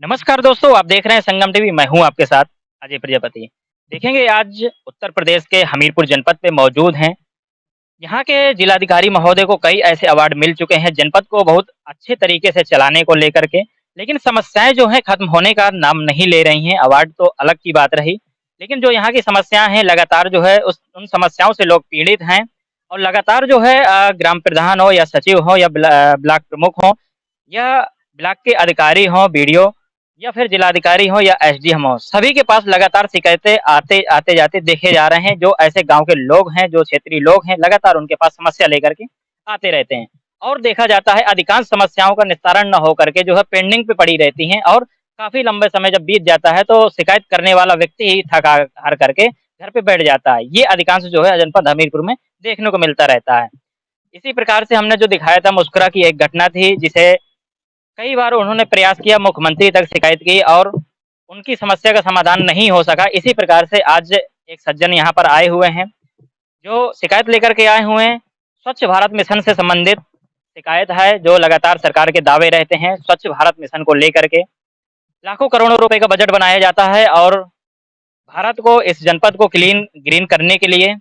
नमस्कार दोस्तों, आप देख रहे हैं संगम टीवी। मैं हूं आपके साथ अजय प्रजापति। देखेंगे आज उत्तर प्रदेश के हमीरपुर जनपद पे मौजूद हैं। यहाँ के जिलाधिकारी महोदय को कई ऐसे अवार्ड मिल चुके हैं जनपद को बहुत अच्छे तरीके से चलाने को लेकर के। लेकिन समस्याएं जो हैं खत्म होने का नाम नहीं ले रही हैं। अवार्ड तो अलग की बात रही, लेकिन जो यहाँ की समस्याएं हैं लगातार जो है उस उन समस्याओं से लोग पीड़ित हैं। और लगातार जो है ग्राम प्रधान हो या सचिव हो या ब्लॉक प्रमुख हो या ब्लॉक के अधिकारी हों, बीडीओ या फिर जिलाधिकारी हो या एसडीएम हो, सभी के पास लगातार शिकायतें आते आते जाते देखे जा रहे हैं। जो ऐसे गांव के लोग हैं, जो क्षेत्रीय लोग हैं, लगातार उनके पास समस्या लेकर के आते रहते हैं। और देखा जाता है अधिकांश समस्याओं का निस्तारण न होकर के जो है पेंडिंग पे पड़ी रहती हैं। और काफी लंबे समय जब बीत जाता है तो शिकायत करने वाला व्यक्ति ही थक हार करके घर पे बैठ जाता है। ये अधिकांश जो है जनपद हमीरपुर में देखने को मिलता रहता है। इसी प्रकार से हमने जो दिखाया था मुस्कुरा की एक घटना थी, जिसे कई बार उन्होंने प्रयास किया, मुख्यमंत्री तक शिकायत की और उनकी समस्या का समाधान नहीं हो सका। इसी प्रकार से आज एक सज्जन यहाँ पर आए हुए हैं, जो शिकायत लेकर के आए हुए हैं। स्वच्छ भारत मिशन से संबंधित शिकायत है, जो लगातार सरकार के दावे रहते हैं स्वच्छ भारत मिशन को लेकर के। लाखों करोड़ों रुपए का बजट बनाया जाता है और भारत को, इस जनपद को क्लीन ग्रीन करने के लिए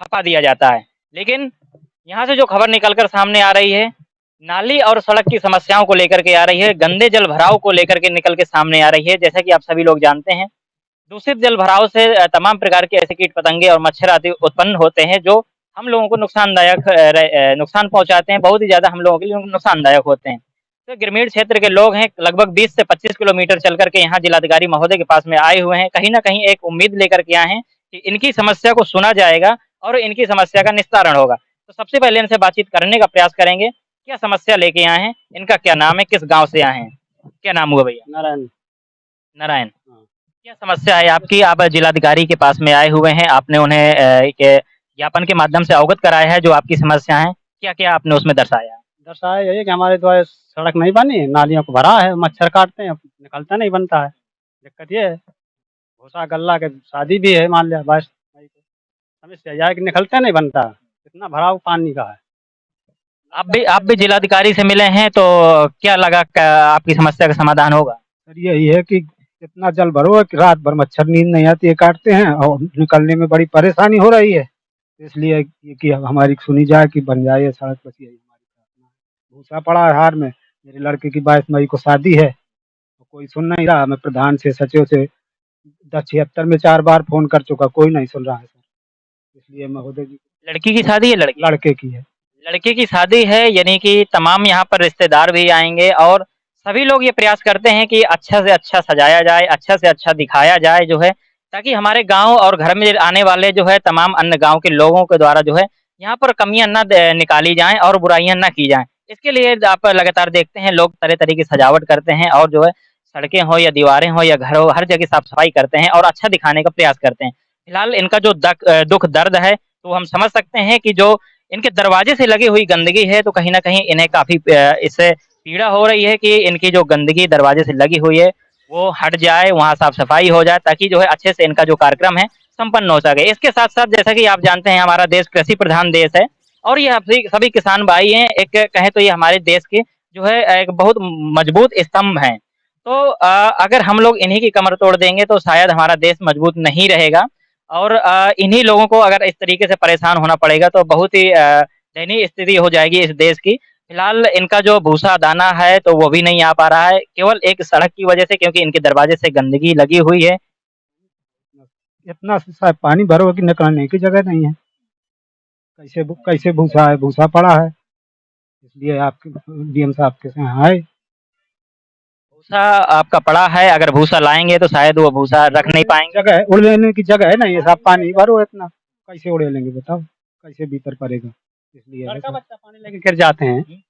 खपा दिया जाता है। लेकिन यहाँ से जो खबर निकल कर सामने आ रही है, नाली और सड़क की समस्याओं को लेकर के आ रही है, गंदे जल भराव को लेकर के निकल के सामने आ रही है। जैसा कि आप सभी लोग जानते हैं, दूषित जल भराव से तमाम प्रकार के ऐसे कीट पतंगे और मच्छर आदि उत्पन्न होते हैं, जो हम लोगों को नुकसान पहुंचाते हैं। बहुत ही ज्यादा हम लोगों के लिए नुकसानदायक होते हैं। तो ग्रामीण क्षेत्र के लोग हैं, लगभग 20 से 25 किलोमीटर चल करके यहाँ जिलाधिकारी महोदय के पास में आए हुए हैं। कहीं ना कहीं एक उम्मीद लेकर के आए हैं कि इनकी समस्या को सुना जाएगा और इनकी समस्या का निस्तारण होगा। तो सबसे पहले इनसे बातचीत करने का प्रयास करेंगे। क्या समस्या लेके आए हैं, इनका क्या नाम है, किस गांव से आए हैं? क्या नाम हुआ भैया? नारायण। नारायण। हाँ। क्या समस्या है आपकी? आप जिलाधिकारी के पास में आए हुए हैं, आपने उन्हें एक ज्ञापन के माध्यम से अवगत कराया है जो आपकी समस्या है। क्या क्या आपने उसमें दर्शाया है? दरअसल यही है कि हमारे द्वारा सड़क नहीं बनी, नालियों को भरा है, मच्छर काटते हैं, निकलता नहीं बनता है। दिक्कत ये है, भूसा गल्ला के शादी भी है, मान लिया 22 मई को, समस्या यह है कि निकलता नहीं बनता, इतना भराव पानी का है। आप भी जिलाधिकारी से मिले हैं, तो क्या लगा आपकी समस्या का समाधान होगा? सर यही है कि इतना जल भरो कि रात भर मच्छर नींद नहीं आती है, काटते हैं और निकलने में बड़ी परेशानी हो रही है। इसलिए ये कि हमारी सुनी जाए कि बन जाए ये सड़क, बस यही हमारी प्रार्थना है। भूसा पड़ा है हार में, मेरे लड़के की 22 मई को शादी है, तो कोई सुन नहीं रहा। मैं प्रधान से, सचिव से 1076 में 4 बार फ़ोन कर चुका, कोई नहीं सुन रहा है सर। इसलिए महोदय जी, लड़की की शादी है? लड़की लड़के की है। लड़के की शादी है, यानी कि तमाम यहाँ पर रिश्तेदार भी आएंगे और सभी लोग ये प्रयास करते हैं कि अच्छा से अच्छा सजाया जाए, अच्छा से अच्छा दिखाया जाए जो है, ताकि हमारे गांव और घर में आने वाले जो है तमाम अन्य गांव के लोगों के द्वारा जो है यहाँ पर कमियां न निकाली जाएं और बुराइयां न की जाएं। इसके लिए आप लगातार देखते हैं लोग तरह तरह की सजावट करते हैं और जो है सड़कें हो या दीवारें हो या घर हो, हर जगह साफ सफाई करते हैं और अच्छा दिखाने का प्रयास करते हैं। फिलहाल इनका जो दुख दर्द है, तो हम समझ सकते हैं कि जो इनके दरवाजे से लगी हुई गंदगी है, तो कहीं न कहीं इन्हें काफ़ी इससे पीड़ा हो रही है कि इनकी जो गंदगी दरवाजे से लगी हुई है, वो हट जाए, वहाँ साफ-सफाई हो जाए, ताकि जो है अच्छे से इनका जो कार्यक्रम है, संपन्न हो सके। इसके साथ-साथ जैसा कि आप जानते हैं हमारा देश कृषि प्रधान देश है और ये सभी सभी किसान भाई हैं। एक कहें तो ये हमारे देश के जो है एक बहुत मजबूत स्तंभ हैं। तो अगर हम लोग इन्हीं की कमर तोड़ देंगे तो शायद हमारा देश मजबूत नहीं रहेगा। और इन्हीं लोगों को अगर इस तरीके से परेशान होना पड़ेगा तो बहुत ही दयनीय स्थिति हो जाएगी इस देश की। फिलहाल इनका जो भूसा दाना है तो वो भी नहीं आ पा रहा है, केवल एक सड़क की वजह से, क्योंकि इनके दरवाजे से गंदगी लगी हुई है। इतना सा पानी भरो कि निकलने की जगह नहीं है। कैसे भूसा है, भूसा पड़ा है। इसलिए आपके डीएम साहब के यहाँ आए। भूसा आपका पड़ा है, अगर भूसा लाएँगे तो शायद वो भूसा रख नहीं पाएँगे। जगह है, उड़ने की जगह है नहीं है साहब, पानी भरो इतना, कैसे उड़े लेंगे बताओ, कैसे भीतर पड़ेगा। इसलिए लड़का बच्चा पानी लेके गिर जाते हैं,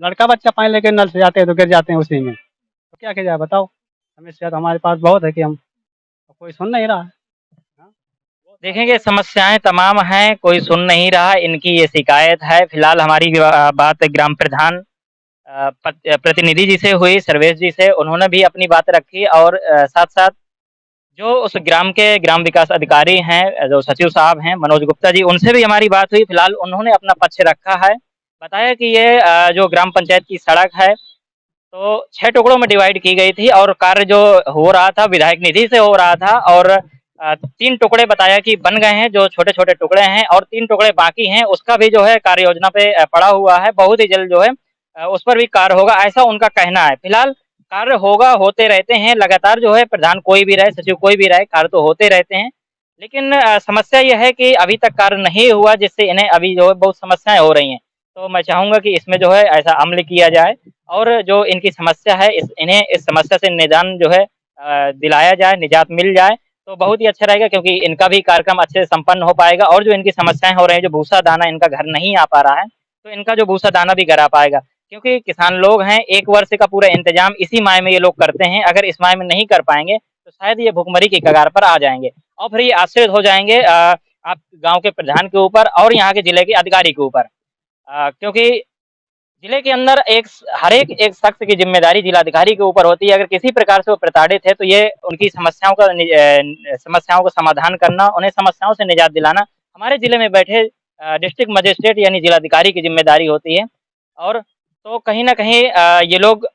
लड़का बच्चा पानी लेके नल से जाते हैं तो गिर जाते हैं उसी में, तो क्या किया जाए बताओ। समस्या तो हमारे पास बहुत है कि हम, कोई सुन नहीं रहा है। हाँ? देखेंगे समस्याएँ तमाम हैं, कोई सुन नहीं रहा, इनकी ये शिकायत है। फिलहाल हमारी बात ग्राम प्रधान प्रतिनिधि जी से हुई, सर्वेश जी से, उन्होंने भी अपनी बात रखी और साथ-साथ जो उस ग्राम के ग्राम विकास अधिकारी हैं, जो सचिव साहब हैं मनोज गुप्ता जी, उनसे भी हमारी बात हुई। फिलहाल उन्होंने अपना पक्ष रखा है, बताया कि ये जो ग्राम पंचायत की सड़क है, तो 6 टुकड़ों में डिवाइड की गई थी और कार्य जो हो रहा था विधायक निधि से हो रहा था और 3 टुकड़े बताया कि बन गए हैं, जो छोटे-छोटे टुकड़े हैं और 3 टुकड़े बाकी हैं, उसका भी जो है कार्य योजना पे पड़ा हुआ है। बहुत ही जल्द जो है उस पर भी कार्य होगा, ऐसा उनका कहना है। फिलहाल कार्य होगा, होते रहते हैं, लगातार जो है प्रधान कोई भी रहे, सचिव कोई भी रहे, कार्य तो होते रहते हैं। लेकिन समस्या ये है कि अभी तक कार्य नहीं हुआ, जिससे इन्हें अभी जो है बहुत समस्याएँ हो रही हैं। तो मैं चाहूँगा कि इसमें जो है ऐसा अमल किया जाए और जो इनकी समस्या है इन्हें इस समस्या से निदान जो है दिलाया जाए, निजात मिल जाए, तो बहुत ही अच्छा रहेगा क्योंकि इनका भी कार्यक्रम अच्छे से संपन्न हो पाएगा और जो इनकी समस्याएँ हो रही हैं, जो भूसा-दाना इनका घर नहीं आ पा रहा है, तो इनका जो भूसा-दाना भी घर आ पाएगा। क्योंकि किसान लोग हैं, 1 वर्ष का पूरा इंतज़ाम इसी माह में ये लोग करते हैं, अगर इस माह में नहीं कर पाएँगे, तो शायद ये भुखमरी की कगार पर आ जाएँगे और फिर ये आश्रित हो जाएँगे आप गाँव के प्रधान के ऊपर और यहाँ के जिले के अधिकारी के ऊपर। क्योंकि जिले के अंदर हर एक शख्स की ज़िम्मेदारी जिलाधिकारी के ऊपर होती है। अगर किसी प्रकार से वो प्रताड़ित है तो ये उनकी समस्याओं का समाधान करना, उन्हें समस्याओं से निजात दिलाना हमारे जिले में बैठे डिस्ट्रिक्ट मजिस्ट्रेट यानी जिलाधिकारी की ज़िम्मेदारी होती है। और तो कहीं न कहीं ये लोग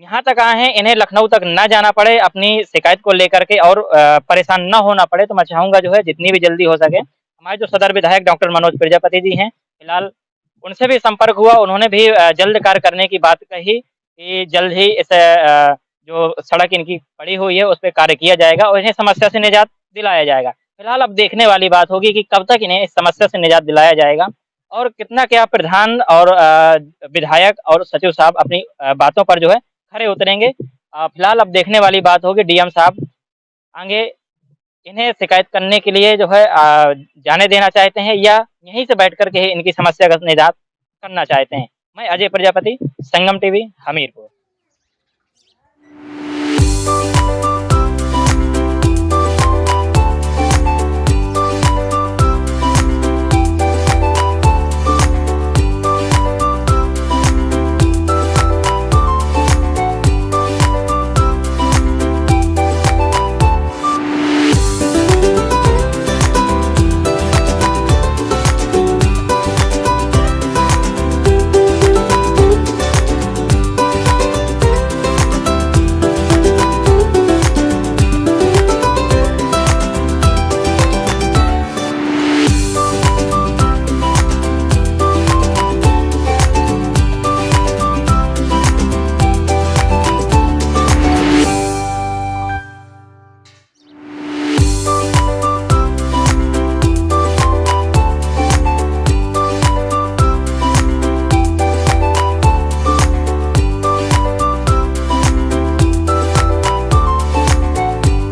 यहाँ तक आए हैं, इन्हें लखनऊ तक ना जाना पड़े अपनी शिकायत को लेकर के और परेशान ना होना पड़े, तो मैं चाहूँगा जो है जितनी भी जल्दी हो सके, हमारे जो सदर विधायक डॉक्टर मनोज प्रजापति जी हैं, फिलहाल उनसे भी संपर्क हुआ, उन्होंने भी जल्द कार्य करने की बात कही कि जल्द ही इस जो सड़क इनकी पड़ी हुई है, उस पे कार्य किया जाएगा और इन्हें समस्या से निजात दिलाया जाएगा। फिलहाल अब देखने वाली बात होगी कि कब तक इन्हें इस समस्या से निजात दिलाया जाएगा और कितना क्या प्रधान और विधायक और सचिव साहब अपनी बातों पर जो है खरे उतरेंगे। फिलहाल अब देखने वाली बात होगी डीएम साहब आगे इन्हें शिकायत करने के लिए जो है जाने देना चाहते हैं या यहीं से बैठ कर के ही इनकी समस्या का निदान करना चाहते हैं। मैं अजय प्रजापति, संगम टीवी, हमीरपुर।